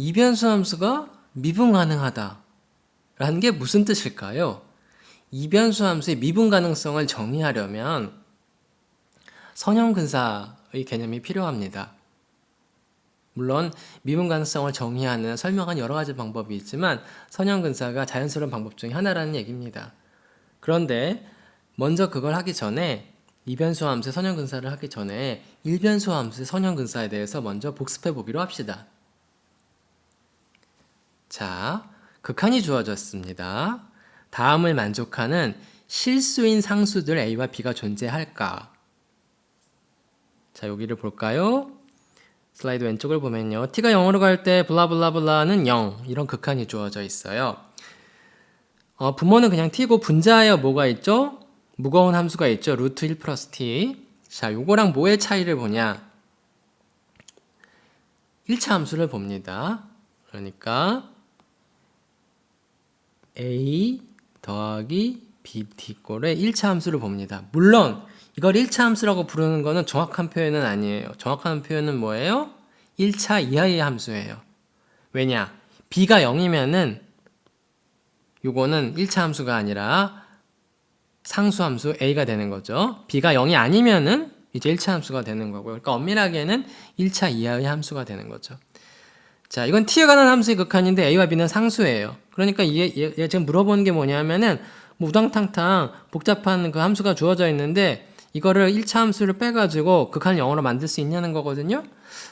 이변수 함수가 미분 가능하다 라는 게 무슨 뜻일까요? 이변수 함수의 미분 가능성을 정의하려면 선형근사의 개념이 필요합니다. 물론 미분 가능성을 정의하는 설명한 여러 가지 방법이 있지만 선형근사가 자연스러운 방법 중에 하나라는 얘기입니다. 그런데 먼저 그걸 하기 전에 이변수 함수의 선형근사를 하기 전에 일변수 함수의 선형근사에 대해서 먼저 복습해 보기로 합시다. 자, 극한이 주어졌습니다. 다음을 만족하는 실수인 상수들 A와 B가 존재할까? 자, 여기를 볼까요? 슬라이드 왼쪽을 보면요. t가 0으로 갈 때 블라블라블라는 0 이런 극한이 주어져 있어요. 분모는 그냥 t고 분자에 뭐가 있죠? 무거운 함수가 있죠. 루트 1 플러스 t. 자, 요거랑 뭐의 차이를 보냐? 1차 함수를 봅니다. 그러니까 a 더하기 bt 꼴의 1차 함수를 봅니다. 물론 이걸 1차 함수라고 부르는 거는 정확한 표현은 아니에요. 정확한 표현은 뭐예요? 1차 이하의 함수예요. 왜냐? b가 0이면은 요거는 1차 함수가 아니라 상수함수 a가 되는 거죠. b가 0이 아니면은 이제 1차 함수가 되는 거고요. 그러니까 엄밀하게는 1차 이하의 함수가 되는 거죠. 자, 이건 t에 관한 함수의 극한인데 a와 b는 상수예요. 그러니까 얘 지금 물어보는 게 뭐냐면은 뭐 우당탕탕 복잡한 그 함수가 주어져 있는데 이거를 1차 함수를 빼가지고 극한을 0으로 만들 수 있냐는 거거든요.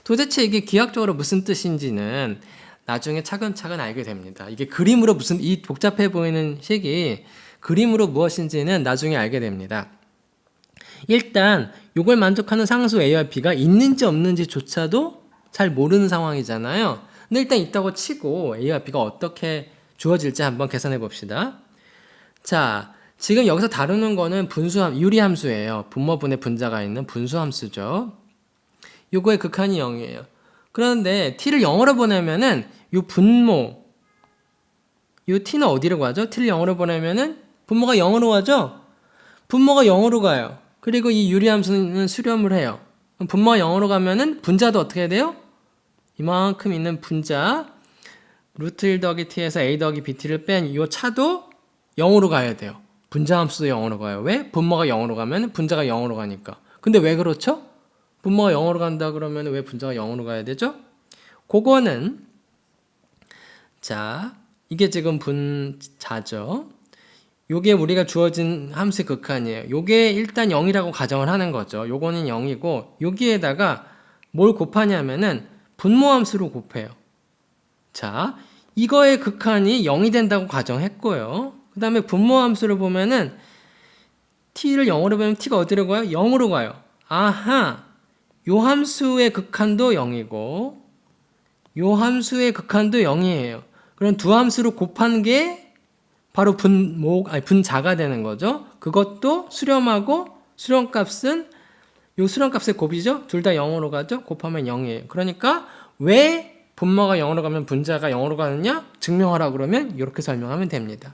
도대체 이게 기하학적으로 무슨 뜻인지는 나중에 차근차근 알게 됩니다. 이게 그림으로 무슨 이 복잡해 보이는 식이 그림으로 무엇인지는 나중에 알게 됩니다. 일단 이걸 만족하는 상수 a와 b가 있는지 없는지조차도 잘 모르는 상황이잖아요. 근데 일단 있다고 치고 a와 b가 어떻게 주어질지 한번 계산해 봅시다. 자, 지금 여기서 다루는 거는 유리함수예요. 분모분의 분자가 있는 분수함수죠. 요거의 극한이 0이에요. 그런데 t를 0으로 보내면은 요 분모, 요 t는 어디로 가죠? t를 0으로 보내면은 분모가 0으로 가죠? 분모가 0으로 가요. 그리고 이 유리함수는 수렴을 해요. 그럼 분모가 0으로 가면은 분자도 어떻게 돼요? 이만큼 있는 분자 루트 1 더하기 t에서 a 더하기 bt를 뺀 이 차도 0으로 가야 돼요. 분자함수도 0으로 가요. 왜? 분모가 0으로 가면 분자가 0으로 가니까. 근데 왜 그렇죠? 분모가 0으로 간다 그러면 왜 분자가 0으로 가야 되죠? 그거는 자, 이게 지금 분자죠. 요게 우리가 주어진 함수의 극한이에요. 요게 일단 0이라고 가정을 하는 거죠. 요거는 0이고 여기에다가 뭘 곱하냐면은 분모함수로 곱해요. 자, 이거의 극한이 0이 된다고 가정했고요. 그 다음에 분모함수를 보면은 t를 0으로 보면 t가 어디로 가요? 0으로 가요. 아하, 요 함수의 극한도 0이고 요 함수의 극한도 0이에요. 그럼 두 함수를 곱한 게 바로 분자가 되는 거죠. 그것도 수렴하고 수렴값은 요 수렴값의 곱이죠. 둘 다 0으로 가죠. 곱하면 0이에요. 그러니까 왜 분모가 0으로 가면 분자가 0으로 가느냐? 증명하라 그러면 이렇게 설명하면 됩니다.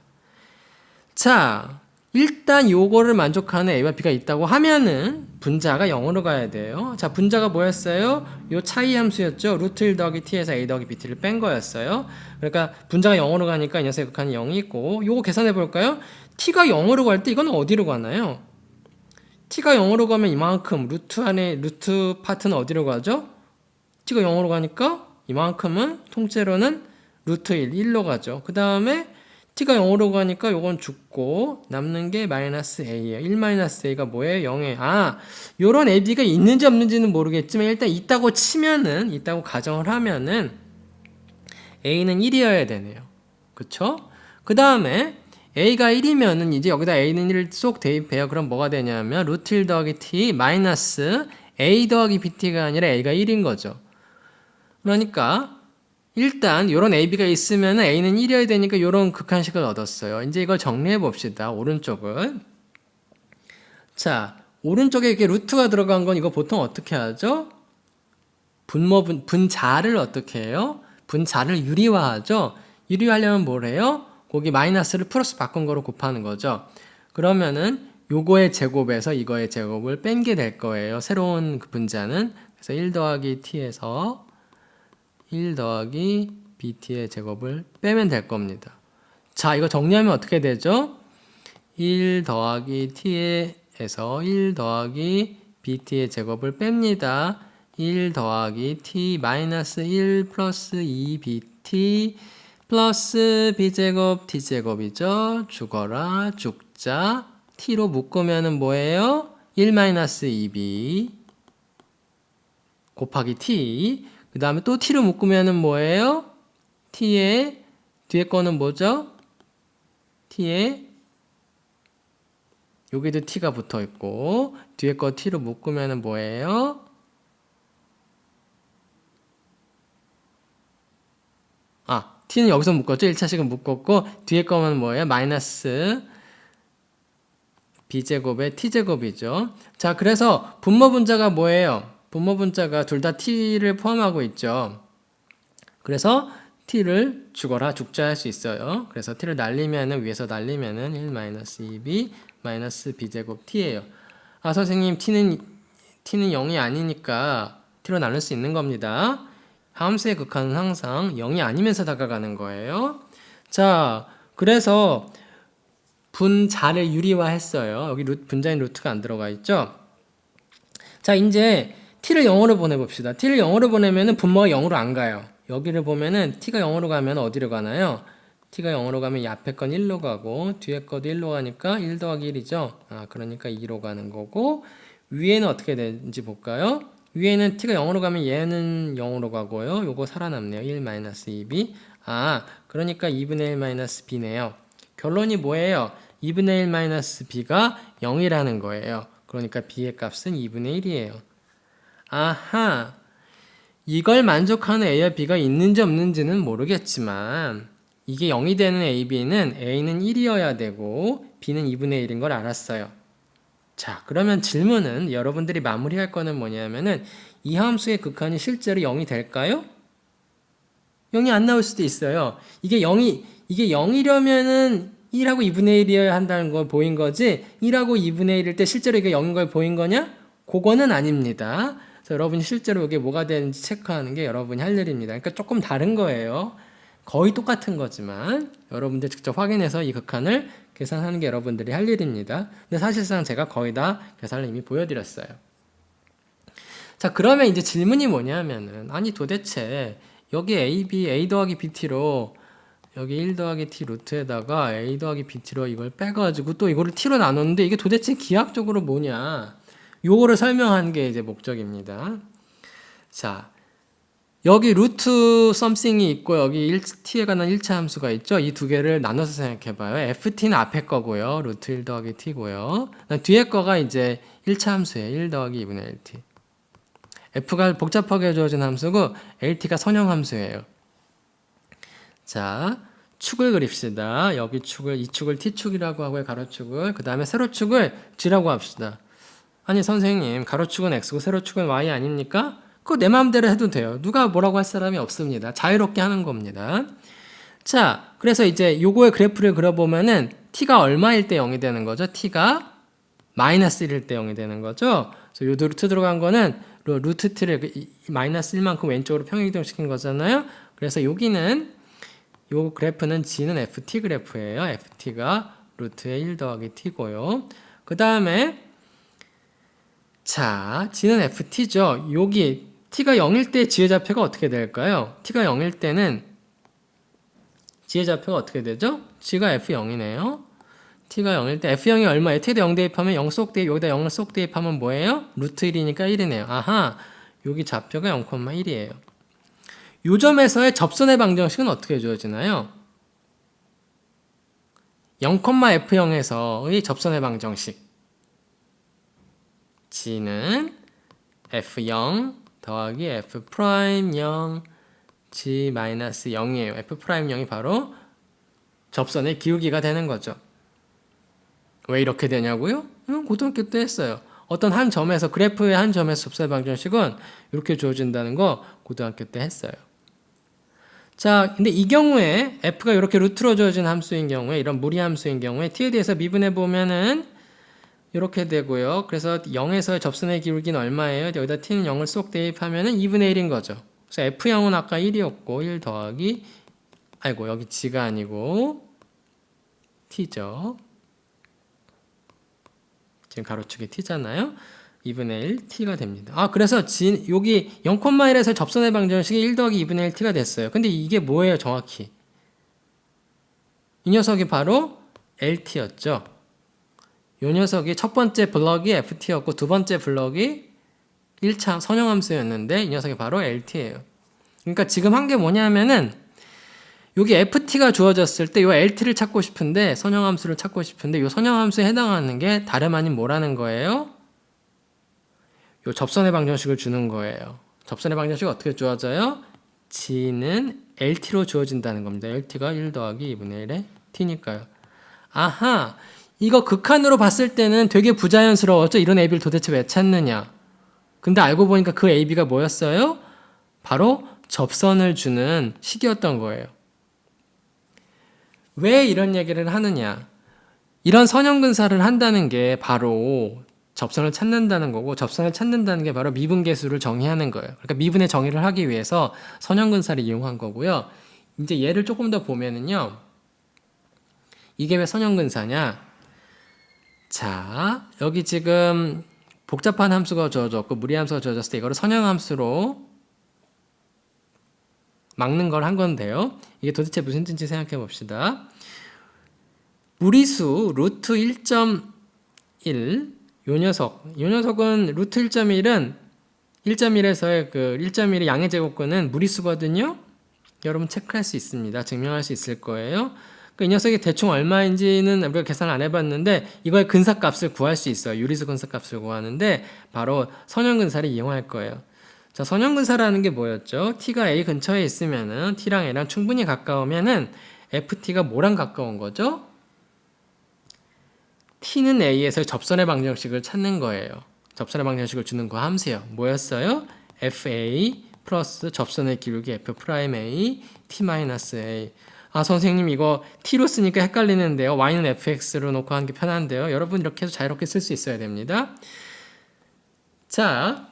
자, 일단 요거를 만족하는 a와 b가 있다고 하면은 분자가 0으로 가야 돼요. 자, 분자가 뭐였어요? 요 차이 함수였죠. 루트 1 더하기 t에서 a 더하기 bt를 뺀 거였어요. 그러니까 분자가 0으로 가니까 이 녀석의 극한이 0이 있고 요거 계산해 볼까요? t가 0으로 갈 때 이건 어디로 가나요? t가 0으로 가면 이만큼 루트 안에 루트 파트는 어디로 가죠? t가 0으로 가니까 이만큼은 통째로는 루트 1로 가죠. 그 다음에 t가 0으로 가니까 요건 죽고 남는 게 마이너스 a예요. 1 마이너스 a가 뭐예요? 0이에요. 아, 요런 ab가 있는지 없는지는 모르겠지만 일단 있다고 치면은 있다고 가정을 하면은 a는 1이어야 되네요. 그쵸? 그 다음에 a가 1이면은 이제 여기다 a는 1을 쏙 대입해요. 그럼 뭐가 되냐면 루트 1 더하기 t 마이너스 a 더하기 bt가 아니라 a가 1인 거죠. 그러니까 일단 이런 AB가 있으면 A는 1이어야 되니까 이런 극한식을 얻었어요. 이제 이걸 정리해 봅시다. 오른쪽은. 자, 오른쪽에 이렇게 루트가 들어간 건 이거 보통 어떻게 하죠? 분자를 어떻게 해요? 분자를 유리화하죠? 유리화하려면 뭘 해요? 거기 마이너스를 플러스 바꾼 거로 곱하는 거죠. 그러면은 요거의 제곱에서 이거의 제곱을 뺀 게 될 거예요. 새로운 그 분자는. 그래서 1 더하기 t에서 1 더하기 bt의 제곱을 빼면 될 겁니다. 자, 이거 정리하면 어떻게 되죠? 1 더하기 t에서 1 더하기 bt의 제곱을 뺍니다. 1 더하기 t 마이너스 1 플러스 2bt 플러스 b제곱 t제곱이죠. 죽어라 죽자. t로 묶으면은 뭐예요? 1 마이너스 2b 곱하기 t. 그 다음에 또 t로 묶으면은 뭐예요? t의 뒤에 거는 뭐죠? t에 여기도 t가 붙어 있고 뒤에 거 t로 묶으면은 뭐예요? t는 여기서 묶었죠? 1차식은 묶었고 뒤에 거는 뭐예요? 마이너스 b제곱의 t제곱이죠. 자, 그래서 분모 분자가 뭐예요? 분모 분자가 둘 다 t를 포함하고 있죠. 그래서 t를 죽어라 죽자 할 수 있어요. 그래서 t를 날리면은 위에서 날리면은 1 마이너스 2b 마이너스 b제곱 t예요. 선생님 t는 0이 아니니까 t로 나눌 수 있는 겁니다. 함수의 극한은 항상 0이 아니면서 다가가는 거예요. 자, 그래서 분자를 유리화했어요. 여기 분자인 루트가 안 들어가 있죠. 자, 이제 t를 0으로 보내봅시다. t를 0으로 보내면은 분모가 0으로 안 가요. 여기를 보면은 t가 0으로 가면 어디로 가나요? t가 0으로 가면 이 앞에 건 1로 가고 뒤에 것도 1로 가니까 1 더하기 1이죠. 그러니까 2로 가는 거고 위에는 어떻게 되는지 볼까요? 위에는 t가 0으로 가면 얘는 0으로 가고요. 요거 살아남네요. 1 마이너스 2b. 그러니까 2분의 1 마이너스 b네요. 결론이 뭐예요? 2분의 1 마이너스 b가 0이라는 거예요. 그러니까 b의 값은 2분의 1이에요. 아하, 이걸 만족하는 a와 b가 있는지 없는지는 모르겠지만 이게 0이 되는 a, b는 a는 1이어야 되고 b는 2분의 1인 걸 알았어요. 자, 그러면 질문은 여러분들이 마무리할 거는 뭐냐면은 이 함수의 극한이 실제로 0이 될까요? 0이 안 나올 수도 있어요. 이게 0이려면은 1하고 2분의 1이어야 한다는 걸 보인 거지 1하고 2분의 1일 때 실제로 이게 0인 걸 보인 거냐? 그거는 아닙니다. 그래서 여러분이 실제로 이게 뭐가 되는지 체크하는 게 여러분이 할 일입니다. 그러니까 조금 다른 거예요. 거의 똑같은 거지만 여러분들 직접 확인해서 이 극한을 계산하는 게 여러분들이 할 일입니다. 근데 사실상 제가 거의 다 계산을 이미 보여드렸어요. 자, 그러면 이제 질문이 뭐냐면은 아니 도대체 여기 a 더하기 bt로 여기 1 더하기 t 루트에다가 a 더하기 bt로 이걸 빼가지고 또 이거를 t로 나눴는데 이게 도대체 기하학적으로 뭐냐 요거를 설명하는 게 이제 목적입니다. 자, 여기 루트 something이 있고 여기 t에 관한 1차 함수가 있죠. 이 두 개를 나눠서 생각해봐요. ft는 앞에 거고요. 루트 1 더하기 t고요. 뒤에 거가 이제 1차 함수예요. 1 더하기 2분의 1t. f가 복잡하게 주어진 함수고 lt가 선형 함수예요. 자, 축을 그립시다. 여기 축을 이 축을 t축이라고 하고요. 가로축을. 그 다음에 세로축을 g라고 합시다. 아니 선생님 가로축은 x고 세로축은 y 아닙니까? 그거 내 마음대로 해도 돼요. 누가 뭐라고 할 사람이 없습니다. 자유롭게 하는 겁니다. 자, 그래서 이제 요거의 그래프를 그려보면은 t가 얼마일 때 0이 되는 거죠? t가 마이너스 1일 때 0이 되는 거죠? 그래서 요 루트 들어간 거는 루트 t를 마이너스 1만큼 왼쪽으로 평행이동시킨 거잖아요. 그래서 여기는 요 그래프는 g는 ft 그래프예요. ft가 루트의 1 더하기 t고요. 그 다음에 자, g는 ft죠. 여기 t가 0일 때 g의 좌표가 어떻게 될까요? t가 0일 때는 g의 좌표가 어떻게 되죠? g가 f0이네요. t가 0일 때 f0이 얼마예요? t에다 0 대입하면 0 쏙 대입, 여기다 0을 쏙 대입하면 뭐예요? 루트 1이니까 1이네요. 아하, 여기 좌표가 0,1이에요. 요 점에서의 접선의 방정식은 어떻게 주어지나요? 0,f0에서의 접선의 방정식. g는 f0 더하기 f'0 g-0이에요. f'0이 바로 접선의 기울기가 되는 거죠. 왜 이렇게 되냐고요? 고등학교 때 했어요. 어떤 한 점에서 그래프의 한 점에서 접선의 방정식은 이렇게 주어진다는 거 고등학교 때 했어요. 자, 근데 이 경우에 f가 이렇게 루트로 주어진 함수인 경우에 이런 무리 함수인 경우에 t에 대해서 미분해 보면은 이렇게 되고요. 그래서 0에서의 접선의 기울기는 얼마예요? 여기다 t는 0을 쏙 대입하면은 2분의 1인 거죠. 그래서 F0은 아까 1이었고 1 더하기 아이고 여기 G가 아니고 T죠. 지금 가로축이 T잖아요. 2분의 1 T가 됩니다. 그래서 여기 0,1에서 접선의 방정식이 1 더하기 2분의 1 T가 됐어요. 근데 이게 뭐예요 정확히? 이 녀석이 바로 LT였죠. 이 녀석이 첫 번째 블럭이 FT였고 두 번째 블럭이 1차 선형함수였는데 이 녀석이 바로 LT예요. 그러니까 지금 한 게 뭐냐면은 여기 FT가 주어졌을 때 이 LT를 찾고 싶은데 선형함수를 찾고 싶은데 이 선형함수에 해당하는 게 다름 아닌 뭐라는 거예요? 이 접선의 방정식을 주는 거예요. 접선의 방정식이 어떻게 주어져요? G는 LT로 주어진다는 겁니다. LT가 1 더하기 2분의 1의 T니까요. 아하! 이거 극한으로 봤을 때는 되게 부자연스러웠죠? 이런 AB를 도대체 왜 찾느냐? 근데 알고 보니까 그 AB가 뭐였어요? 바로 접선을 주는 식이었던 거예요. 왜 이런 얘기를 하느냐? 이런 선형근사를 한다는 게 바로 접선을 찾는다는 거고 접선을 찾는다는 게 바로 미분계수를 정의하는 거예요. 그러니까 미분의 정의를 하기 위해서 선형근사를 이용한 거고요. 이제 얘를 조금 더 보면은요. 이게 왜 선형근사냐? 자, 여기 지금 복잡한 함수가 주어졌고 무리함수가 주어졌을 때 이거를 선형함수로 막는 걸 한 건데요. 이게 도대체 무슨 뜻인지 생각해 봅시다. 무리수 루트 1.1 요 녀석은 루트 1.1은 1.1에서의 그 1.1의 양의 제곱근은 무리수거든요. 여러분 체크할 수 있습니다. 증명할 수 있을 거예요. 이 녀석이 대충 얼마인지는 우리가 계산을 안 해봤는데 이거의 근사값을 구할 수 있어요. 유리수 근사값을 구하는데 바로 선형근사를 이용할 거예요. 자, 선형근사라는 게 뭐였죠? T가 A 근처에 있으면은 T랑 A랑 충분히 가까우면은 FT가 뭐랑 가까운 거죠? T는 A에서 접선의 방정식을 찾는 거예요. 접선의 방정식을 주는 그 함수예요. 뭐였어요? FA 플러스 접선의 기울기 F'A T-A. 선생님 이거 T로 쓰니까 헷갈리는데요. Y는 FX로 놓고 하는 게 편한데요. 여러분 이렇게 해서 자유롭게 쓸 수 있어야 됩니다. 자,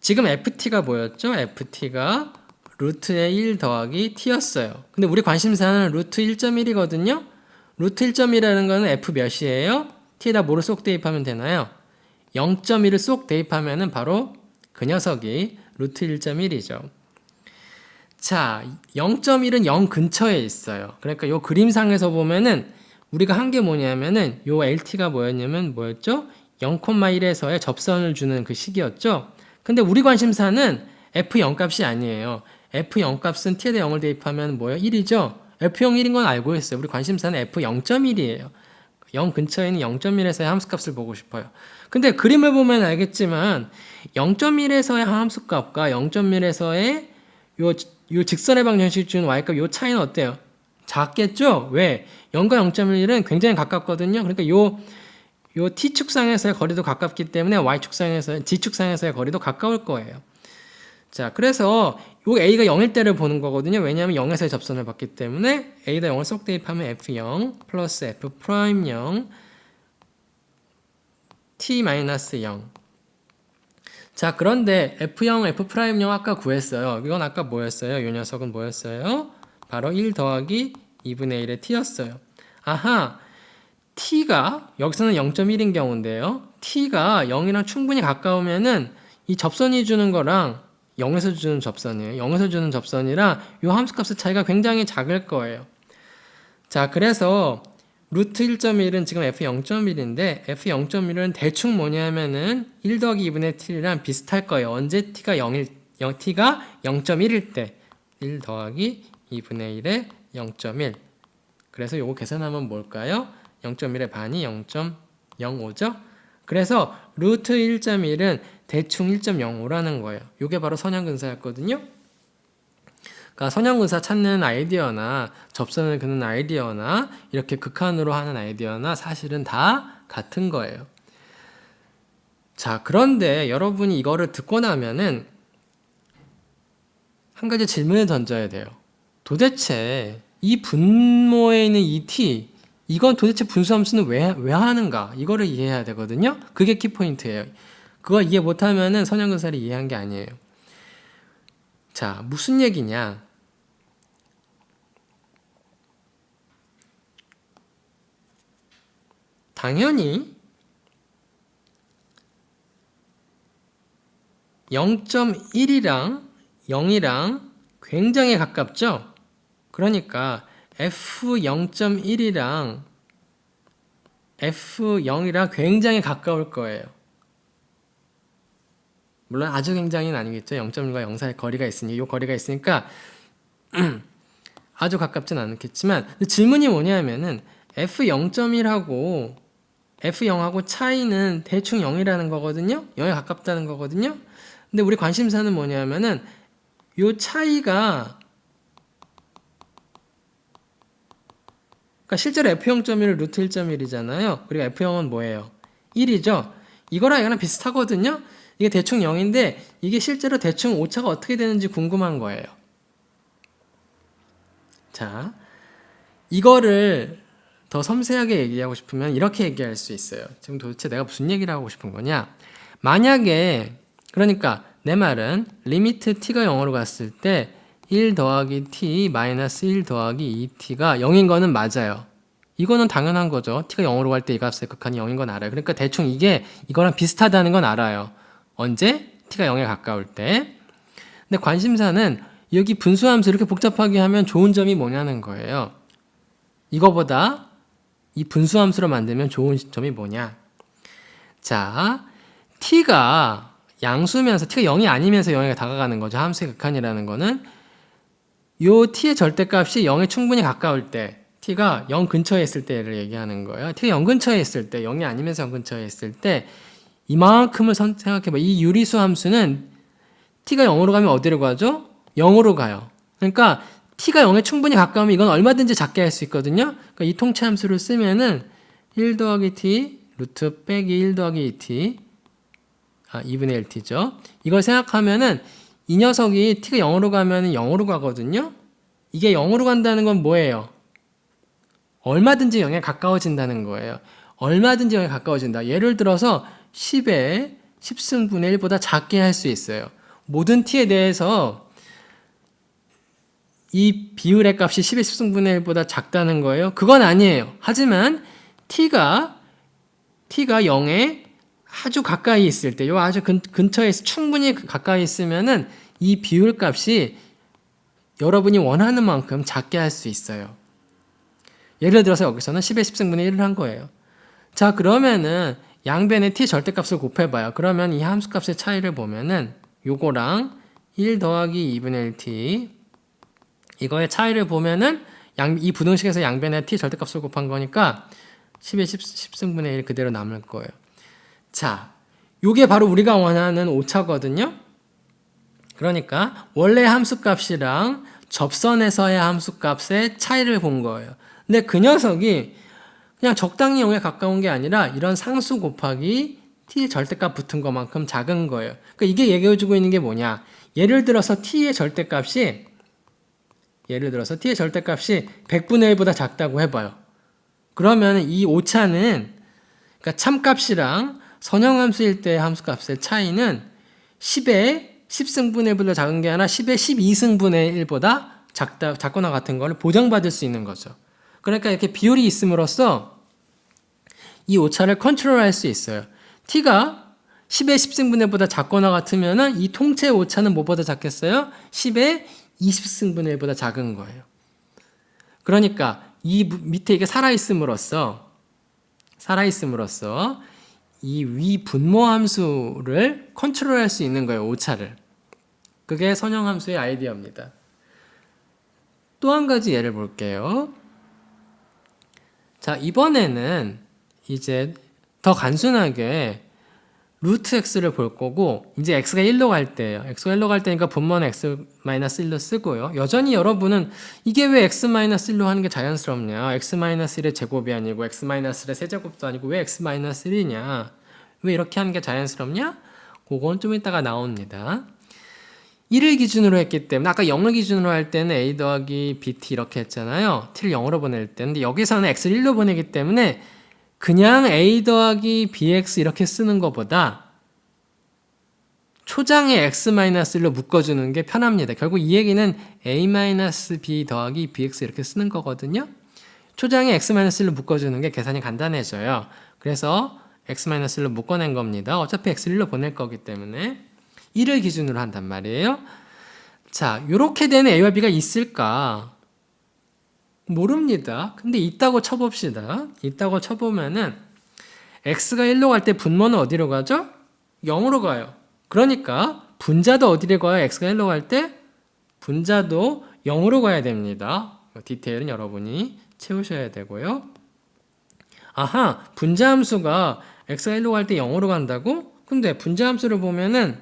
지금 FT가 뭐였죠? FT가 루트의 1 더하기 T였어요. 근데 우리 관심사는 루트 1.1이거든요. 루트 1.1이라는 거는 F 몇이에요? T에다 뭐를 쏙 대입하면 되나요? 0.1을 쏙 대입하면은 바로 그 녀석이 루트 1.1이죠. 자, 0.1은 0 근처에 있어요. 그러니까 요 그림상에서 보면은 우리가 한 게 뭐냐면은 요 LT가 뭐였죠? 0,1에서의 접선을 주는 그 식이었죠. 근데 우리 관심사는 F0 값이 아니에요. F0 값은 T에다 0을 대입하면 뭐예요? 1이죠? F0 1인 건 알고 있어요. 우리 관심사는 F0.1이에요. 0 근처에 있는 0.1에서의 함수값을 보고 싶어요. 근데 그림을 보면 알겠지만 0.1에서의 함수값과 0.1에서의 요 직선의 방정식 준 y값 요 차이는 어때요? 작겠죠? 왜? 0과 0.1은 굉장히 가깝거든요. 그러니까 요 t축상에서의 거리도 가깝기 때문에 g축상에서의 거리도 가까울 거예요. 자, 그래서 요 a가 0일 때를 보는 거거든요. 왜냐하면 0에서의 접선을 받기 때문에 a에다 0을 쏙 대입하면 f0 플러스 f'0 t-0. 자, 그런데 f0, f'0 아까 구했어요. 이건 아까 뭐였어요? 요 녀석은 뭐였어요? 바로 1 더하기 2분의 1의 t였어요. 아하, t가 여기서는 0.1인 경우인데요. t가 0이랑 충분히 가까우면은 이 접선이 주는 거랑 0에서 주는 접선이에요. 0에서 주는 접선이랑 이 함수값의 차이가 굉장히 작을 거예요. 자, 그래서 루트 1.1은 지금 f0.1인데 f0.1은 대충 뭐냐면은 1 더하기 2분의 t랑 비슷할 거예요. 언제 t가 0.1일 때 1 더하기 2분의 1의 0.1. 그래서 요거 계산하면 뭘까요? 0.1의 반이 0.05죠? 그래서 루트 1.1은 대충 1.05라는 거예요. 이게 바로 선형근사였거든요. 그러니까 선형근사 찾는 아이디어나 접선을 그는 아이디어나 이렇게 극한으로 하는 아이디어나 사실은 다 같은 거예요. 자, 그런데 여러분이 이거를 듣고 나면은 한 가지 질문을 던져야 돼요. 도대체 이 분모에 있는 이 t 이건 도대체 분수함수는 왜 하는가? 이거를 이해해야 되거든요. 그게 키포인트예요. 그거 이해 못하면은 선형근사를 이해한 게 아니에요. 자, 무슨 얘기냐? 당연히 0.1이랑 0이랑 굉장히 가깝죠? 그러니까 F0.1이랑 F0이랑 굉장히 가까울 거예요. 물론 아주 굉장히는 아니겠죠. 0.1과 0 사이 거리가 있으니, 이 거리가 있으니까 아주 가깝진 않겠지만, 질문이 뭐냐면은 F0.1하고 F0하고 차이는 대충 0이라는 거거든요. 0에 가깝다는 거거든요. 근데 우리 관심사는 뭐냐면은 요 차이가, 그러니까 실제로 F0.1은 루트 1.1이잖아요. 그리고 F0은 뭐예요? 1이죠. 이거랑 비슷하거든요. 이게 대충 0인데 이게 실제로 대충 오차가 어떻게 되는지 궁금한 거예요. 자, 이거를 더 섬세하게 얘기하고 싶으면 이렇게 얘기할 수 있어요. 지금 도대체 내가 무슨 얘기를 하고 싶은 거냐? 만약에, 그러니까 내 말은 리미트 t가 0으로 갔을 때 1 더하기 t 마이너스 1 더하기 2t가 0인 거는 맞아요. 이거는 당연한 거죠. t가 0으로 갈 때 이 값의 극한이 0인 건 알아요. 그러니까 대충 이게 이거랑 비슷하다는 건 알아요. 언제? t가 0에 가까울 때. 근데 관심사는 여기 분수함수 이렇게 복잡하게 하면 좋은 점이 뭐냐는 거예요. 이거보다 이 분수함수로 만들면 좋은 점이 뭐냐? 자, t가 양수면서 t가 0이 아니면서 0에 다가가는 거죠. 함수의 극한이라는 거는 요 t의 절대값이 0에 충분히 가까울 때, t가 0 근처에 있을 때를 얘기하는 거예요. t가 0 근처에 있을 때, 0이 아니면서 0 근처에 있을 때 이만큼을 생각해봐. 이 유리수 함수는 t가 0으로 가면 어디로 가죠? 0으로 가요. 그러니까 t가 0에 충분히 가까우면 이건 얼마든지 작게 할 수 있거든요. 그러니까 이 통치 함수를 쓰면은 1 더하기 t 루트 빼기 1 더하기 2t 2분의 1t죠. 이걸 생각하면은 이 녀석이 t가 0으로 가면 0으로 가거든요. 이게 0으로 간다는 건 뭐예요? 얼마든지 0에 가까워진다는 거예요. 얼마든지 0에 가까워진다. 예를 들어서 10에 10승분의 1보다 작게 할 수 있어요. 모든 t에 대해서 이 비율의 값이 10의 10승분의 1보다 작다는 거예요. 그건 아니에요. 하지만 t가 0에 아주 가까이 있을 때, 요 아주 근처에 충분히 가까이 있으면은 이 비율 값이 여러분이 원하는 만큼 작게 할 수 있어요. 예를 들어서 여기서는 10의 10승분의 1을 한 거예요. 자, 그러면은 양변의 t 절대값을 곱해봐요. 그러면 이 함수값의 차이를 보면은 요거랑 1 더하기 2분의 1t 이거의 차이를 보면은 이 부등식에서 양변의 t 절대값을 곱한 거니까 10의 10승분의 1 그대로 남을 거예요. 자, 요게 바로 우리가 원하는 오차거든요. 그러니까 원래 함수값이랑 접선에서의 함수값의 차이를 본 거예요. 근데 그 녀석이 그냥 적당히 0에 가까운 게 아니라 이런 상수 곱하기 t의 절대값 붙은 것만큼 작은 거예요. 그러니까 이게 얘기해주고 있는 게 뭐냐? 예를 들어서 t의 절대값이 100분의 1보다 작다고 해봐요. 그러면 이 오차는, 그러니까 참값이랑 선형함수일 때의 함수값의 차이는 10의 10승분의 1보다 작은 게 아니라 10의 12승분의 1보다 작거나 같은 걸 보장받을 수 있는 거죠. 그러니까 이렇게 비율이 있음으로써 이 오차를 컨트롤할 수 있어요. t가 10의 10승분의 1보다 작거나 같으면은 이 통째 오차는 뭐보다 작겠어요? 10의 20승분의 1보다 작은 거예요. 그러니까 이 밑에 이게 살아있음으로써 이 위 분모 함수를 컨트롤할 수 있는 거예요. 오차를. 그게 선형함수의 아이디어입니다. 또 한 가지 예를 볼게요. 자, 이번에는 이제 더 간순하게 루트 x를 볼 거고, 이제 x가 1로 갈 때예요. x가 1로 갈 때니까 분모는 x-1로 쓰고요. 여전히 여러분은 이게 왜 x-1로 하는 게 자연스럽냐? x-1의 제곱이 아니고 x-1의 세제곱도 아니고 왜 x-1이냐? 왜 이렇게 하는 게 자연스럽냐? 그건 좀 이따가 나옵니다. 1을 기준으로 했기 때문에, 아까 0을 기준으로 할 때는 a 더하기 bt 이렇게 했잖아요. t를 0으로 보낼 때. 근데 여기서는 x를 1로 보내기 때문에 그냥 a 더하기 bx 이렇게 쓰는 것보다 초장에 x-1로 묶어주는 게 편합니다. 결국 이 얘기는 a-b 더하기 bx 이렇게 쓰는 거거든요. 초장에 x-1로 묶어주는 게 계산이 간단해져요. 그래서 x-1로 묶어낸 겁니다. 어차피 x1로 보낼 거기 때문에 1을 기준으로 한단 말이에요. 자, 요렇게 되는 a와 b가 있을까? 모릅니다. 근데 있다고 쳐봅시다. 있다고 쳐보면은 x가 1로 갈 때 분모는 어디로 가죠? 0으로 가요. 그러니까 분자도 어디로 가요? x가 1로 갈 때 분자도 0으로 가야 됩니다. 디테일은 여러분이 채우셔야 되고요. 아하, 분자함수가 x가 1로 갈 때 0으로 간다고? 근데 분자함수를 보면은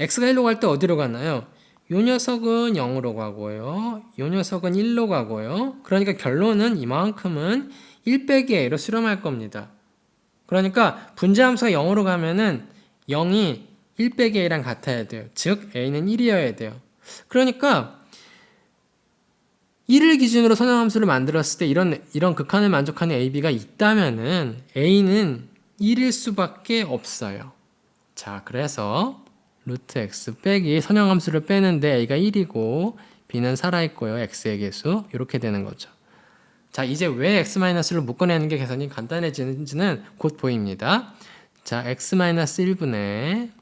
x가 1로 갈 때 어디로 가나요? 요 녀석은 0으로 가고요. 요 녀석은 1로 가고요. 그러니까 결론은 이만큼은 1 빼기 a로 수렴할 겁니다. 그러니까 분자함수가 0으로 가면은 0이 1 빼기 a랑 같아야 돼요. 즉 a는 1이어야 돼요. 그러니까 1을 기준으로 선형함수를 만들었을 때 이런 극한을 만족하는 ab가 있다면은 a는 1일 수밖에 없어요. 자, 그래서 루트 x 빼기 선형함수를 빼는데 a가 1이고 b는 살아있고요. x의 개수 이렇게 되는 거죠. 자, 이제 왜 x-를 묶어내는 게 계산이 간단해지는지는 곧 보입니다. 자, x-1분의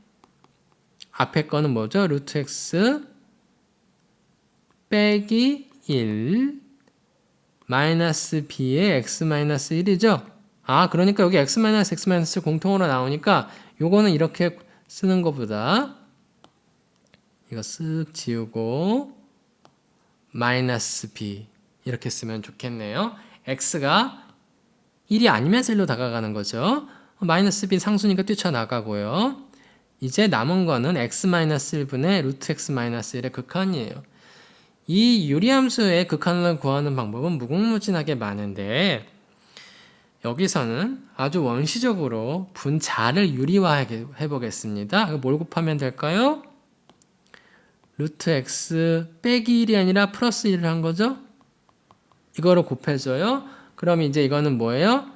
앞에 거는 뭐죠? 루트 x 빼기 1 마이너스 b의 x-1이죠? 아, 그러니까 여기 x-x- 공통으로 나오니까 요거는 이렇게 쓰는 것보다 이거 쓱 지우고 마이너스 b 이렇게 쓰면 좋겠네요. x가 1이 아니면서 1로 다가가는 거죠. 마이너스 b 상수니까 뛰쳐나가고요. 이제 남은 거는 x-1분의 루트 x-1의 극한이에요. 이 유리함수의 극한을 구하는 방법은 무궁무진하게 많은데 여기서는 아주 원시적으로 분자를 유리화해 보겠습니다. 뭘 곱하면 될까요? 루트 x 빼기 1이 아니라 플러스 1을 한 거죠? 이거를 곱해줘요. 그럼 이제 이거는 뭐예요?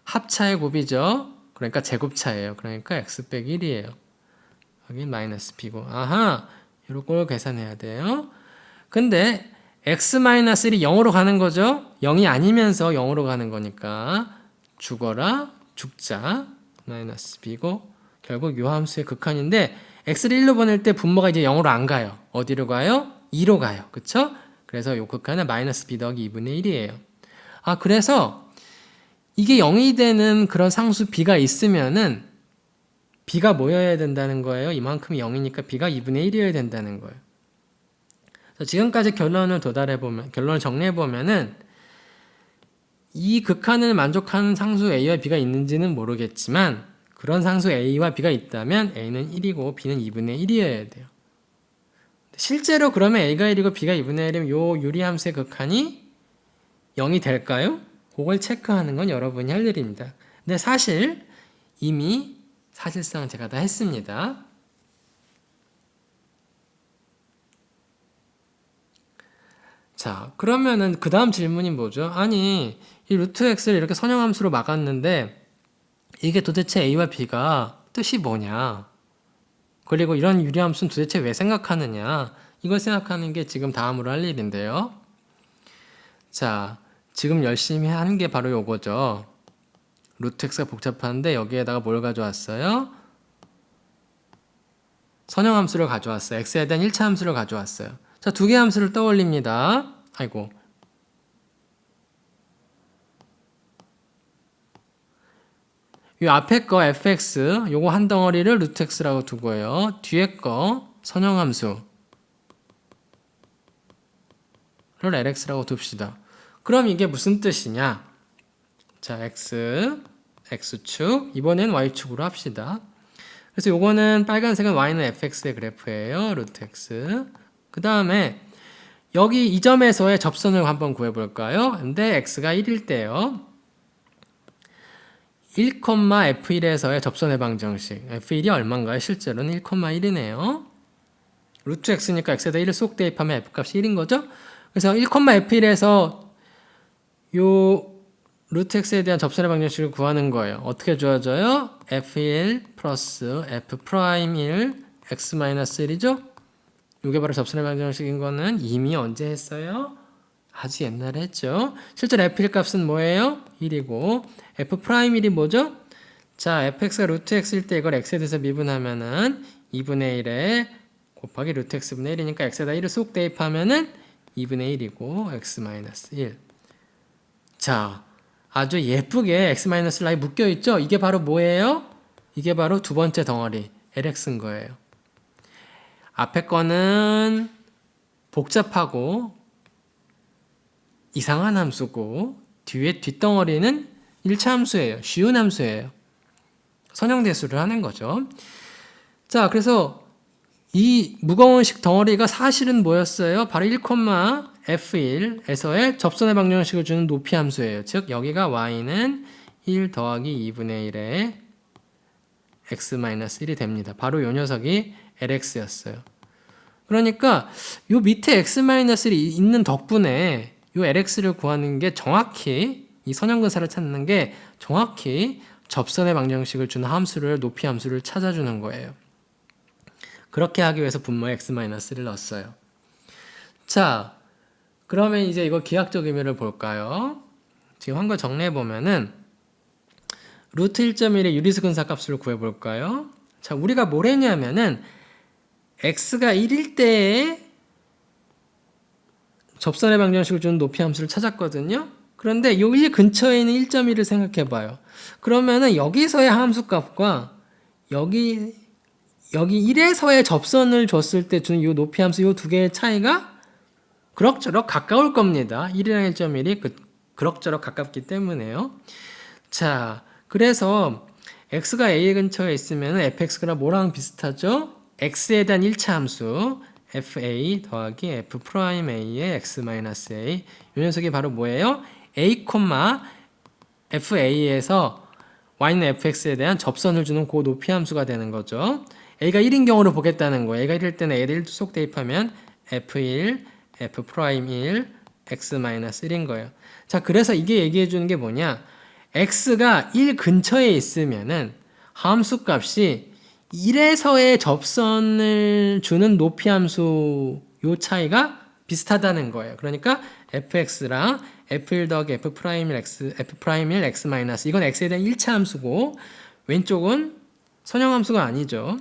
합차의 곱이죠. 그러니까 제곱차예요. 그러니까 x 빼기 1이에요. 여기 마이너스 b고. 아하, 이런 걸 계산해야 돼요. 근데 x-1이 0으로 가는 거죠. 0이 아니면서 0으로 가는 거니까 죽어라, 죽자, 마이너스 b고 결국 요 함수의 극한인데 x를 1로 보낼 때 분모가 이제 0으로 안 가요. 어디로 가요? 2로 가요. 그쵸? 그래서 요 극한은 마이너스 b 더하기 2분의 1이에요. 아, 그래서 이게 0이 되는 그런 상수 b가 있으면은 b가 뭐여야 된다는 거예요? 이만큼 0이니까 b가 2분의 1이어야 된다는 거예요. 지금까지 결론을 정리해보면은 이 극한을 만족하는 상수 a와 b가 있는지는 모르겠지만 그런 상수 a와 b가 있다면 a는 1이고 b는 2분의 1이어야 돼요. 실제로 그러면 a가 1이고 b가 2분의 1이면 요 유리함수의 극한이 0이 될까요? 그걸 체크하는 건 여러분이 할 일입니다. 근데 사실상 제가 다 했습니다. 자, 그러면은 그 다음 질문이 뭐죠? 아니, 이 루트 x를 이렇게 선형함수로 막았는데 이게 도대체 a와 b가 뜻이 뭐냐? 그리고 이런 유리함수는 도대체 왜 생각하느냐? 이걸 생각하는 게 지금 다음으로 할 일인데요. 자, 지금 열심히 하는 게 바로 요거죠. 루트 x가 복잡한데 여기에다가 뭘 가져왔어요? 선형함수를 가져왔어요. x에 대한 1차 함수를 가져왔어요. 자, 두 개의 함수를 떠올립니다. 아이고. 이 앞에 거 fx, 요거 한 덩어리를 루트 x라고 두고요. 뒤에 거 선형함수를 lx라고 둡시다. 그럼 이게 무슨 뜻이냐? 자, x축, 이번엔 y축으로 합시다. 그래서 요거는 빨간색은 y는 fx의 그래프예요. 루트 x. 그 다음에 여기 이 점에서의 접선을 한번 구해볼까요? 근데 x가 1일 때요. 1,f1에서의 접선의 방정식. f1이 얼마인가요? 실제로는 1,1이네요. 루트 x니까 x에다 1을 쏙 대입하면 f값이 1인 거죠? 그래서 1,f1에서 요 루트 x에 대한 접선의 방정식을 구하는 거예요. 어떻게 주어져요? f1 플러스 f'1 x-1이죠? 이게 바로 접선의 방정식인 거는 이미 언제 했어요? 아주 옛날에 했죠. 실제로 f1 값은 뭐예요? 1이고 f'1이 뭐죠? 자, fx가 루트 x일 때 이걸 x에 대해서 미분하면은 2분의 1에 곱하기 루트 x분의 1이니까 x에다 1을 쏙 대입하면은 2분의 1이고 x-1. 자, 아주 예쁘게 x-1이 묶여있죠? 이게 바로 뭐예요? 이게 바로 두 번째 덩어리 lx인 거예요. 앞에 거는 복잡하고 이상한 함수고 뒤에 뒷덩어리는 1차 함수예요. 쉬운 함수예요. 선형대수를 하는 거죠. 자, 그래서 이 무거운 식 덩어리가 사실은 뭐였어요? 바로 1,f1에서의 접선의 방정식을 주는 높이 함수예요. 즉 여기가 y는 1 더하기 2분의 1의 x-1이 됩니다. 바로 이 녀석이 lx였어요. 그러니까 요 밑에 x-1이 있는 덕분에 요 lx를 구하는 게 정확히 이 선형근사를 찾는 게 정확히 접선의 방정식을 주는 함수를 높이 함수를 찾아주는 거예요. 그렇게 하기 위해서 분모에 x-를 넣었어요. 자, 그러면 이제 이거 기하학적 의미를 볼까요? 지금 한 거 정리해 보면은 루트 1.1의 유리수 근사값을 구해볼까요? 자, 우리가 뭘 했냐면은 x가 1일 때에 접선의 방정식을 주는 높이 함수를 찾았거든요. 그런데 요 1 근처에 있는 1.1을 생각해 봐요. 그러면은 여기서의 함수값과 여기 1에서의 접선을 줬을 때 주는 요 높이 함수 요 두 개의 차이가 그럭저럭 가까울 겁니다. 1이랑 1.1이 그럭저럭 가깝기 때문에요. 자, 그래서 x가 a 근처에 있으면 fx가 뭐랑 비슷하죠? x에 대한 1차 함수 fa 더하기 f'a의 x-a 이 녀석이 바로 뭐예요? a, fa에서 y는 fx에 대한 접선을 주는 그 높이 함수가 되는 거죠. a가 1인 경우를 보겠다는 거예요. a가 1일 때는 a를 1 쏙 대입하면 f1, f'1, x-1인 거예요. 자, 그래서 이게 얘기해 주는 게 뭐냐? x가 1 근처에 있으면은 함수 값이 1에서의 접선을 주는 높이 함수 요 차이가 비슷하다는 거예요. 그러니까 fx랑 f1 더하기 f'일 x 이건 x에 대한 1차 함수고 왼쪽은 선형함수가 아니죠.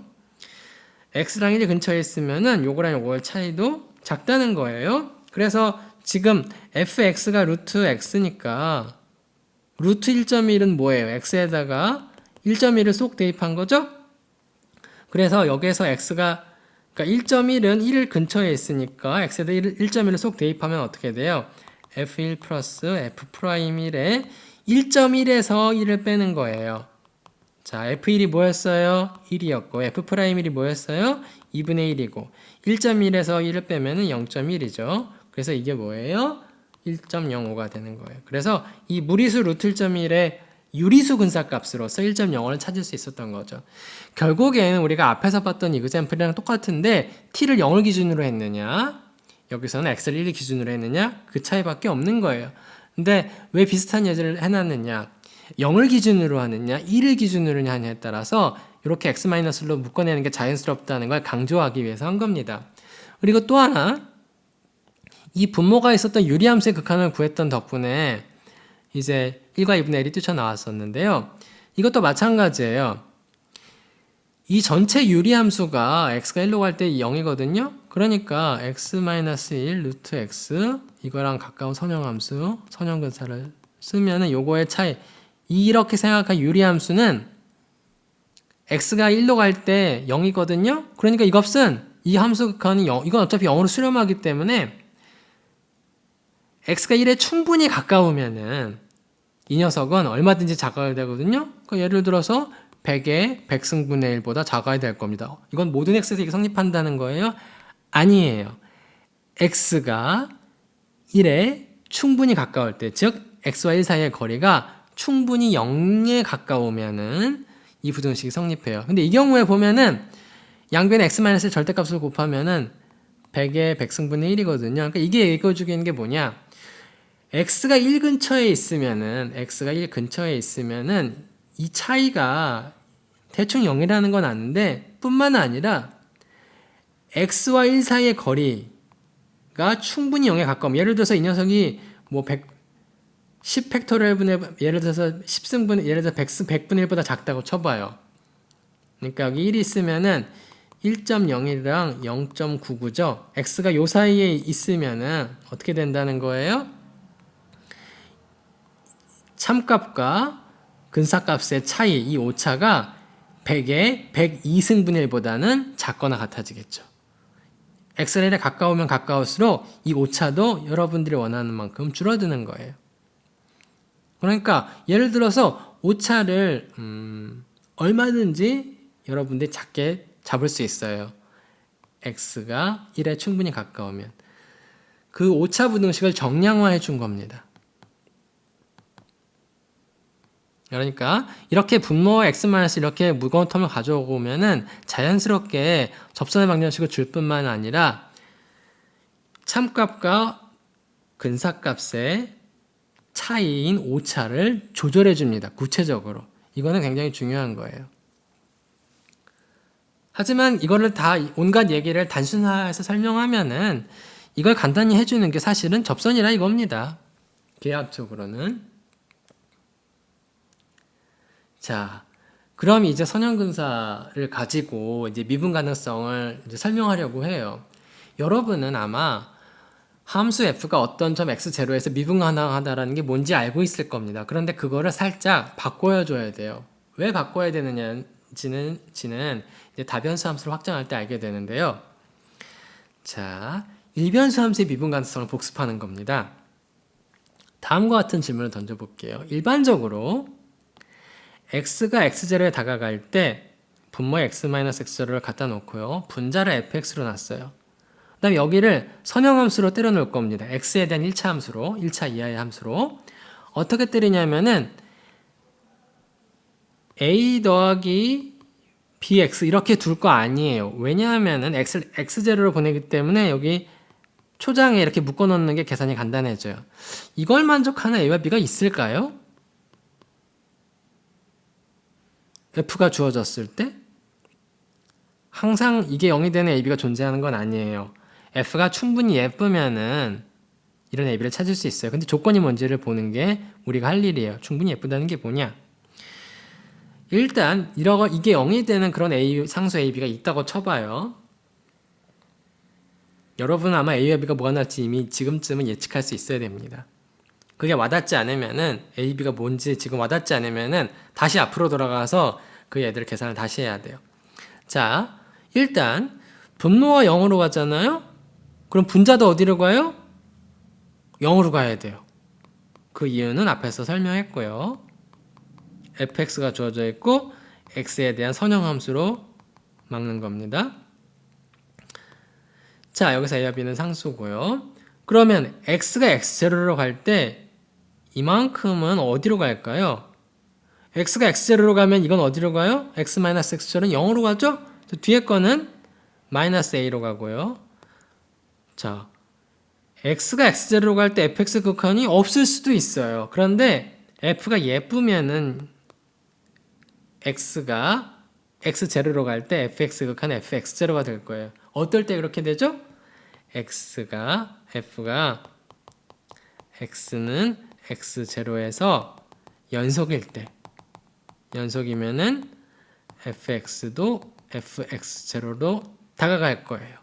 x랑 1 근처에 있으면은 요거랑 요거의 차이도 작다는 거예요. 그래서 지금 fx가 루트 x니까 루트 1.1은 뭐예요? x에다가 1.1을 쏙 대입한 거죠? 그래서 여기에서 x가 그러니까 1.1은 1 근처에 있으니까 x에다 1.1을 속 대입하면 어떻게 돼요? f1 플러스 f'1에 1.1에서 1을 빼는 거예요. 자, f1이 뭐였어요? 1이었고 f'1이 뭐였어요? 2분의 1이고 1.1에서 1을 빼면 0.1이죠. 그래서 이게 뭐예요? 1.05가 되는 거예요. 그래서 이 무리수 루트 1.1의 유리수 근사값으로서 1.05를 찾을 수 있었던 거죠. 결국에는 우리가 앞에서 봤던 이그샘플이랑 똑같은데 t를 0을 기준으로 했느냐 여기서는 x를 1을 기준으로 했느냐 그 차이밖에 없는 거예요. 근데 왜 비슷한 예제를 해놨느냐 0을 기준으로 하느냐 1을 기준으로 하느냐에 따라서 이렇게 x-로 묶어내는 게 자연스럽다는 걸 강조하기 위해서 한 겁니다. 그리고 또 하나 이 분모가 있었던 유리함수의 극한을 구했던 덕분에 이제 1과 2분의 1이 뛰쳐나왔었는데요. 이것도 마찬가지예요. 이 전체 유리함수가 x가 1로 갈 때 0이거든요. 그러니까 x-1 루트 x 이거랑 가까운 선형함수, 선형근사를 쓰면은 요거의 차이 이렇게 생각한 유리함수는 x가 1로 갈 때 0이거든요. 그러니까 이것은 이 함수 극한이 0, 이건 어차피 0으로 수렴하기 때문에 x가 1에 충분히 가까우면은 이 녀석은 얼마든지 작아야 되거든요. 그러니까 예를 들어서 100의 100승분의 1보다 작아야 될 겁니다. 이건 모든 x에서 이게 성립한다는 거예요? 아니에요. x가 1에 충분히 가까울 때, 즉 x와 1 사이의 거리가 충분히 0에 가까우면은 이 부등식이 성립해요. 근데 이 경우에 보면은 양변에 x-의 절대값을 곱하면은 100의 100승분의 1이거든요. 그러니까 이게 읽어주기는 게 뭐냐? x가 1 근처에 있으면은 이 차이가 대충 0이라는 건 아는데 뿐만 아니라 x와 1 사이의 거리가 충분히 0에 가까우면, 예를 들어서 이 녀석이 뭐 10 팩토리얼 분의, 예를 들어서 10승분, 예를 들어서 100분의 1보다 작다고 쳐봐요. 그러니까 여기 1이 있으면은 1.01이랑 0.99죠. x가 요 사이에 있으면은 어떻게 된다는 거예요? 참값과 근사값의 차이, 이 오차가 100의 102승분의 1보다는 작거나 같아지겠죠. x에 가까우면 가까울수록 이 오차도 여러분들이 원하는 만큼 줄어드는 거예요. 그러니까 예를 들어서 오차를 얼마든지 여러분들이 작게 잡을 수 있어요. x가 1에 충분히 가까우면. 그 오차 부등식을 정량화해 준 겁니다. 그러니까 이렇게 분모와 x- 이렇게 무거운 텀을 가져오면은 자연스럽게 접선의 방정식을 줄 뿐만 아니라 참값과 근사값의 차이인 오차를 조절해 줍니다. 구체적으로. 이거는 굉장히 중요한 거예요. 하지만 이거를 다 온갖 얘기를 단순화해서 설명하면은 이걸 간단히 해주는 게 사실은 접선이라 이겁니다. 계약적으로는. 자, 그럼 이제 선형근사를 가지고 이제 미분 가능성을 이제 설명하려고 해요. 여러분은 아마 함수 f가 어떤 점 x0에서 미분 가능하다라는 게 뭔지 알고 있을 겁니다. 그런데 그거를 살짝 바꿔 줘야 돼요. 왜 바꿔야 되느냐지는 이제 다변수 함수를 확정할 때 알게 되는데요. 자, 일변수 함수의 미분 가능성을 복습하는 겁니다. 다음과 같은 질문을 던져볼게요. 일반적으로 x가 x0에 다가갈 때 분모에 x-x0를 갖다 놓고요. 분자를 fx로 놨어요. 그 다음에 여기를 선형함수로 때려 놓을 겁니다. x에 대한 1차 함수로, 1차 이하의 함수로. 어떻게 때리냐면은 a 더하기 bx 이렇게 둘 거 아니에요. 왜냐하면은 x0로 보내기 때문에 여기 초장에 이렇게 묶어 놓는 게 계산이 간단해져요. 이걸 만족하는 a와 b가 있을까요? f가 주어졌을 때 항상 이게 0이 되는 AB가 존재하는 건 아니에요. F가 충분히 예쁘면은 이런 AB를 찾을 수 있어요. 근데 조건이 뭔지를 보는 게 우리가 할 일이에요. 충분히 예쁘다는 게 뭐냐? 일단 이게 0이 되는 그런 상수 AB가 있다고 쳐봐요. 여러분은 아마 A와 B가 뭐가 나올지 이미 지금쯤은 예측할 수 있어야 됩니다. 그게 와닿지 않으면은 A, B가 뭔지 지금 와닿지 않으면은 다시 앞으로 돌아가서 그 애들 계산을 다시 해야 돼요. 자, 일단 분모가 0으로 가잖아요. 그럼 분자도 어디로 가요? 0으로 가야 돼요. 그 이유는 앞에서 설명했고요. fx가 주어져 있고 x에 대한 선형함수로 막는 겁니다. 자, 여기서 a와 b는 상수고요. 그러면 x가 x0로 갈 때 이만큼은 어디로 갈까요? x가 x0로 가면 이건 어디로 가요? x-x0은 0으로 가죠? 뒤에 거는 -a로 가고요. 자, x가 x0로 갈 때 fx 극한이 없을 수도 있어요. 그런데 f가 예쁘면은 x가 x0로 갈 때 fx 극한 fx0가 될 거예요. 어떨 때 그렇게 되죠? f가 x는 x0에서 연속일 때, 연속이면은 fx도 fx0로 다가갈 거예요.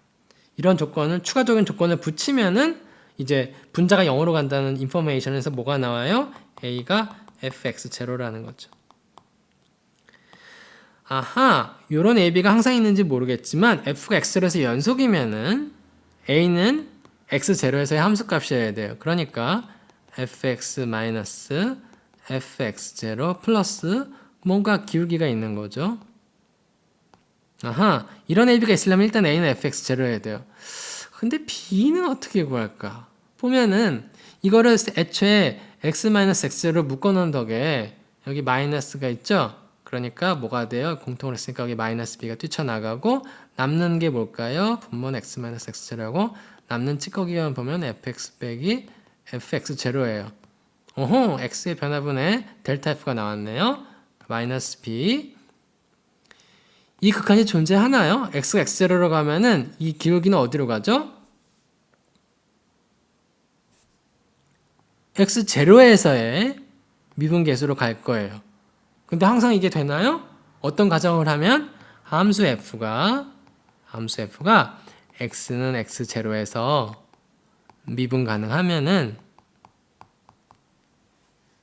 이런 조건은 추가적인 조건을 붙이면은 이제 분자가 0으로 간다는 인포메이션에서 뭐가 나와요? a가 fx0라는 거죠. 아하, 요런 ab가 항상 있는지 모르겠지만 f가 x0에서 연속이면은 a는 x0에서의 함수값이어야 돼요. 그러니까 fx-fx0 플러스 뭔가 기울기가 있는 거죠. 아하, 이런 AB가 있으려면 일단 A는 fx0여야 돼요. 근데 B는 어떻게 구할까? 보면은 이거를 애초에 x-x0를 묶어놓은 덕에 여기 마이너스가 있죠? 그러니까 뭐가 돼요? 공통으로 했으니까 여기 마이너스 B가 뛰쳐나가고 남는 게 뭘까요? 분모는 x-x0하고 남는 찌꺼기만 보면 fx 빼기 fx0예요. 오호, x의 변화분의 델타 f가 나왔네요. 마이너스 b 이 극한이 존재하나요? x가 x0로 가면은 이 기울기는 어디로 가죠? x0에서의 미분계수로 갈 거예요. 근데 항상 이게 되나요? 어떤 가정을 하면 함수 f가 x는 x0에서 미분 가능하면은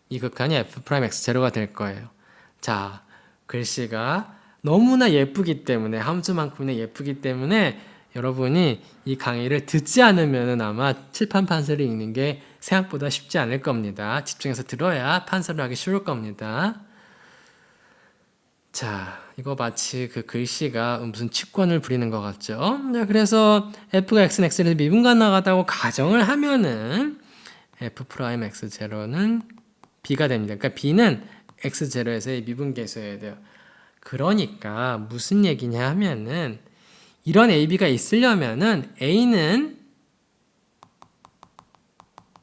이 극한이 f'x0가 될 거예요. 자, 글씨가 너무나 예쁘기 때문에, 함수만큼이나 예쁘기 때문에 여러분이 이 강의를 듣지 않으면 아마 칠판 판서를 읽는 게 생각보다 쉽지 않을 겁니다. 집중해서 들어야 판서를 하기 쉬울 겁니다. 자, 이거 마치 그 글씨가 무슨 치권을 부리는 것 같죠? 자, 그래서 f가 x는 x에서 미분가 나가다고 가정을 하면은 f'x0는 b가 됩니다. 그러니까 b는 x0에서의 미분계수여야 돼요. 그러니까 무슨 얘기냐 하면은 이런 AB가 있으려면은 A는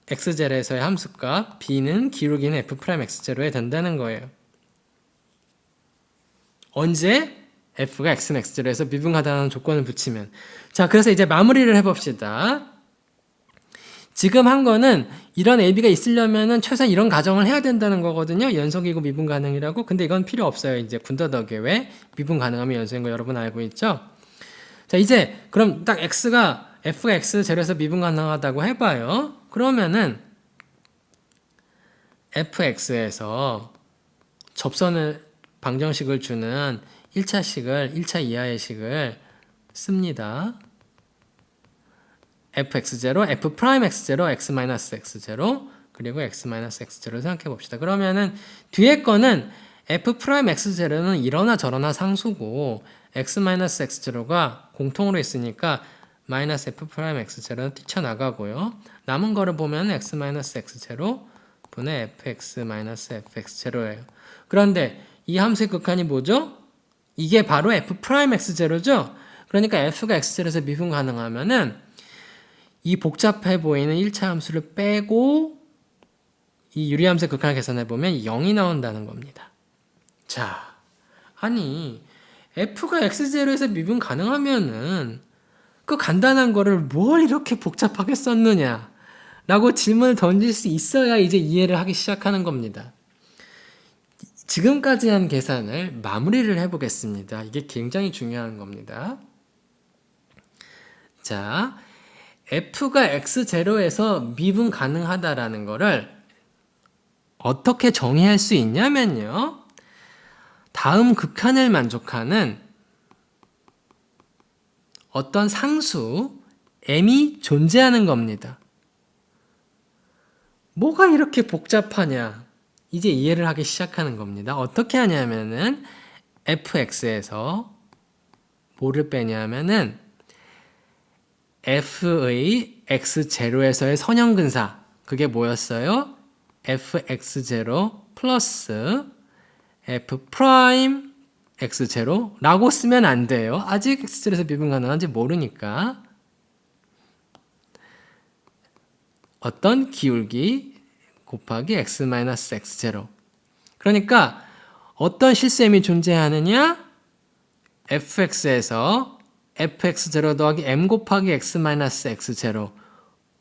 x0에서의 함수값, B는 기울기는 f'x0에 된다는 거예요. 언제? f가 x는 x0에서 미분하다는 조건을 붙이면. 자, 그래서 이제 마무리를 해봅시다. 지금 한 거는 이런 AB가 있으려면은 최소한 이런 가정을 해야 된다는 거거든요. 연속이고 미분 가능이라고. 근데 이건 필요 없어요. 이제 군더더기에 왜 미분 가능하면 연속인 거 여러분 알고 있죠? 자, 이제 그럼 딱 f가 x0에서 미분 가능하다고 해봐요. 그러면은 fx에서 접선을 방정식을 주는 1차 이하의 식을 씁니다. fx0, f'x0, x-x0 그리고 x-x0를 생각해 봅시다. 그러면은 뒤에 거는 f'x0는 이러나 저러나 상수고 x-x0가 공통으로 있으니까 마이너스 f'x0는 뛰쳐나가고요. 남은 거를 보면 x-x0 분의 fx-fx0예요. 그런데 이 함수의 극한이 뭐죠? 이게 바로 f'x0죠? 그러니까 f가 x0에서 미분 가능하면은 이 복잡해 보이는 1차 함수를 빼고 이 유리함수의 극한을 계산해보면 0이 나온다는 겁니다. 자, 아니 f가 x0에서 미분 가능하면은 그 간단한 거를 뭘 이렇게 복잡하게 썼느냐 라고 질문을 던질 수 있어야 이제 이해를 하기 시작하는 겁니다. 지금까지 한 계산을 마무리를 해보겠습니다. 이게 굉장히 중요한 겁니다. 자, f가 x0에서 미분 가능하다라는 거를 어떻게 정의할 수 있냐면요. 다음 극한을 만족하는 어떤 상수 m이 존재하는 겁니다. 뭐가 이렇게 복잡하냐? 이제 이해를 하기 시작하는 겁니다. 어떻게 하냐면은 fx에서 뭐를 빼냐면은 f의 x0에서의 선형근사 그게 뭐였어요? fx0 플러스 f' x0 라고 쓰면 안 돼요. 아직 x0에서 미분 가능한지 모르니까 어떤 기울기 곱하기 x-x0 그러니까 어떤 실수m이 존재하느냐? fx에서 fx0 더하기 m 곱하기 x-x0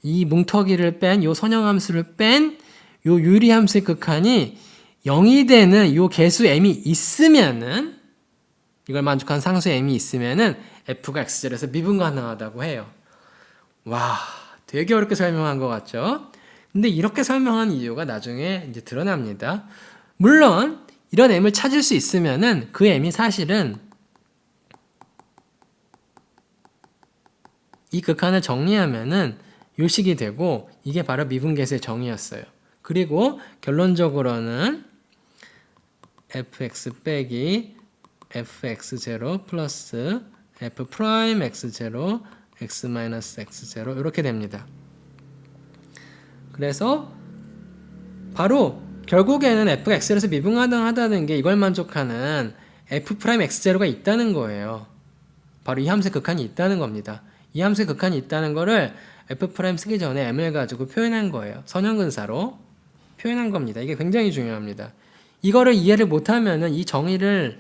이 뭉터기를 뺀 요 선형함수를 뺀 요 유리함수의 극한이 0이 되는 요 개수 m이 있으면은 이걸 만족한 상수 m이 있으면은 f가 x0에서 미분 가능하다고 해요. 와, 되게 어렵게 설명한 것 같죠? 근데 이렇게 설명한 이유가 나중에 이제 드러납니다. 물론 이런 m을 찾을 수 있으면은 그 m이 사실은 이 극한을 정리하면은 요식이 되고 이게 바로 미분계수의 정의였어요. 그리고 결론적으로는 fx 빼기 fx0 플러스 f'x0 x-x0 이렇게 됩니다. 그래서 바로 결국에는 f가 x에서 미분 가능하다는 게 이걸 만족하는 f'x0가 있다는 거예요. 바로 이 함수의 극한이 있다는 겁니다. 이 함수의 극한이 있다는 거를 f' 쓰기 전에 m을 가지고 표현한 거예요. 선형근사로 표현한 겁니다. 이게 굉장히 중요합니다. 이거를 이해를 못하면은 이 정의를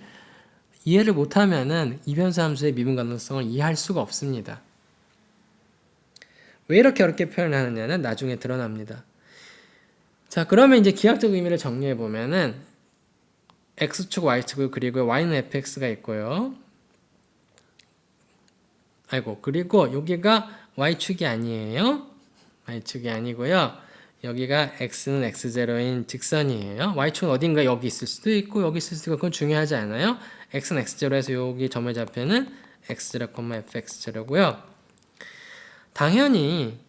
이해를 못하면은 이 변수 함수의 미분 가능성을 이해할 수가 없습니다. 왜 이렇게 어렵게 표현하느냐는 나중에 드러납니다. 자, 그러면 이제 기하학적 의미를 정리해 보면은 x축, y축을 그리고 y는 fx가 있고요. 그리고 여기가 y축이 아니에요. y축이 아니고요. 여기가 x는 x0인 직선이에요. y축은 어딘가 여기 있을 수도 있고 여기 있을 수도 있고 그건 중요하지 않아요. x는 x0에서 여기 점의 좌표는 x0, fx0고요. 당연히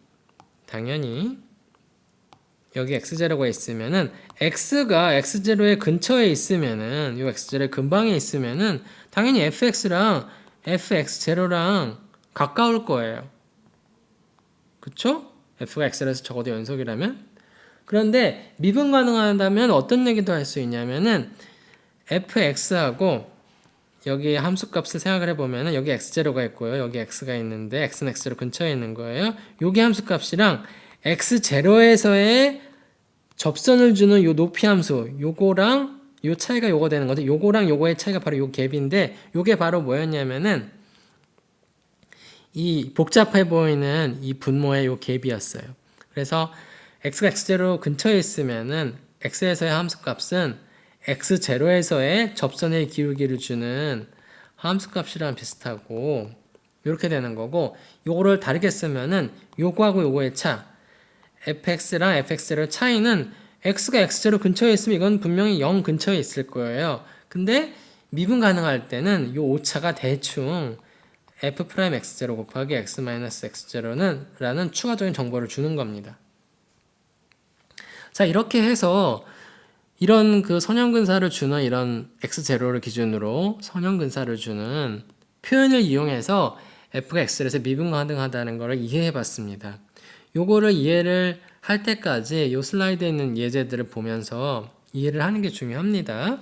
여기 x0가 있으면은 x가 x0의 근처에 있으면은 요 x0의 근방에 있으면은 당연히 fx랑 fx0랑 가까울 거예요. 그쵸? f가 x에서 적어도 연속이라면. 그런데 미분 가능하다면 어떤 얘기도 할 수 있냐면은 fx하고 여기 함수값을 생각을 해보면은 여기 x0가 있고요. 여기 x가 있는데 x는 x0 근처에 있는 거예요. 여기 함수값이랑 x0에서의 접선을 주는 요 높이 함수 요거랑 요 차이가 요거 되는 거죠. 요거랑 요거의 차이가 바로 요 갭인데 요게 바로 뭐였냐면은 이 복잡해 보이는 이 분모의 요 갭이었어요. 그래서 x가 x0 근처에 있으면은 x에서의 함수값은 x0에서의 접선의 기울기를 주는 함수값이랑 비슷하고 이렇게 되는 거고 요거를 다르게 쓰면은 요거하고 요거의 차 fx랑 fx0의 차이는 x가 x0 근처에 있으면 이건 분명히 0 근처에 있을 거예요. 근데 미분 가능할 때는 요 오차가 대충 f'x0 곱하기 x-x0는 라는 추가적인 정보를 주는 겁니다. 자, 이렇게 해서 이런 그 선형근사를 주는 이런 x0를 기준으로 선형근사를 주는 표현을 이용해서 f가 x에서 미분 가능하다는 것을 이해해 봤습니다. 요거를 이해를 할 때까지 요 슬라이드에 있는 예제들을 보면서 이해를 하는 게 중요합니다.